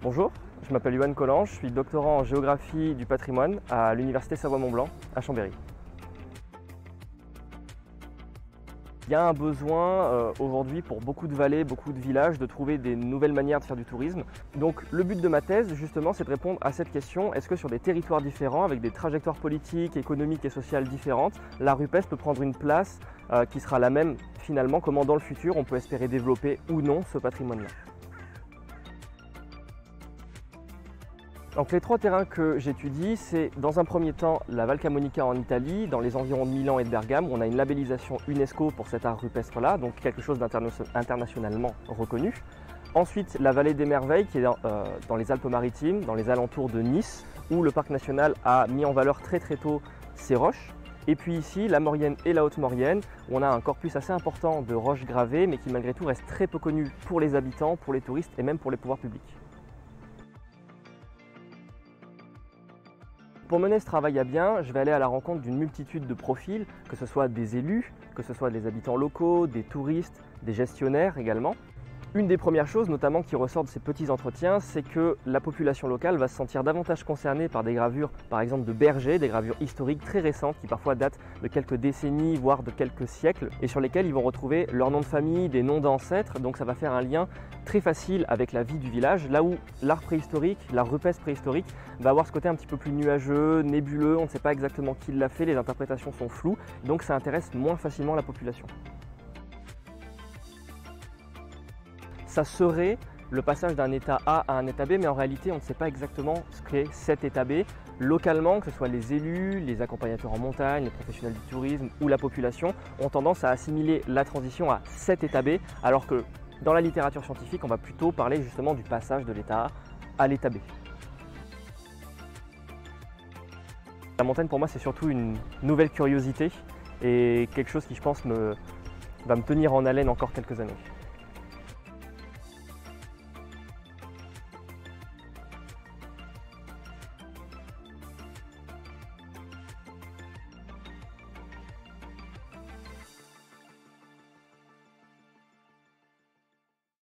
Bonjour, je m'appelle Yoann Collange, je suis doctorant en géographie du patrimoine à l'université Savoie-Mont-Blanc à Chambéry. Il y a un besoin aujourd'hui pour beaucoup de vallées, beaucoup de villages, de trouver des nouvelles manières de faire du tourisme. Donc le but de ma thèse, justement, c'est de répondre à cette question. Est-ce que sur des territoires différents, avec des trajectoires politiques, économiques et sociales différentes, la rupestre peut prendre une place qui sera la même finalement? Comment dans le futur on peut espérer développer ou non ce patrimoine-là? Donc les trois terrains que j'étudie, c'est dans un premier temps la Val Camonica en Italie, dans les environs de Milan et de Bergame, où on a une labellisation UNESCO pour cet art rupestre-là, donc quelque chose d'internationalement reconnu. Ensuite, la Vallée des Merveilles, qui est dans les Alpes-Maritimes, dans les alentours de Nice, où le parc national a mis en valeur très tôt ces roches. Et puis ici, la Maurienne et la Haute-Maurienne, où on a un corpus assez important de roches gravées, mais qui malgré tout reste très peu connu pour les habitants, pour les touristes et même pour les pouvoirs publics. Pour mener ce travail à bien, je vais aller à la rencontre d'une multitude de profils, que ce soit des élus, que ce soit des habitants locaux, des touristes, des gestionnaires également. Une des premières choses notamment qui ressort de ces petits entretiens, c'est que la population locale va se sentir davantage concernée par des gravures, par exemple de bergers, des gravures historiques très récentes qui parfois datent de quelques décennies, voire de quelques siècles, et sur lesquelles ils vont retrouver leur nom de famille, des noms d'ancêtres, donc ça va faire un lien très facile avec la vie du village, là où l'art préhistorique, l'art rupestre préhistorique, va avoir ce côté un petit peu plus nuageux, nébuleux, on ne sait pas exactement qui l'a fait, les interprétations sont floues, donc ça intéresse moins facilement la population. Ça serait le passage d'un état A à un état B, mais en réalité, on ne sait pas exactement ce qu'est cet état B. Localement, que ce soit les élus, les accompagnateurs en montagne, les professionnels du tourisme ou la population, ont tendance à assimiler la transition à cet état B, alors que dans la littérature scientifique, on va plutôt parler justement du passage de l'état A à l'état B. La montagne, pour moi, c'est surtout une nouvelle curiosité et quelque chose qui, je pense, va me tenir en haleine encore quelques années.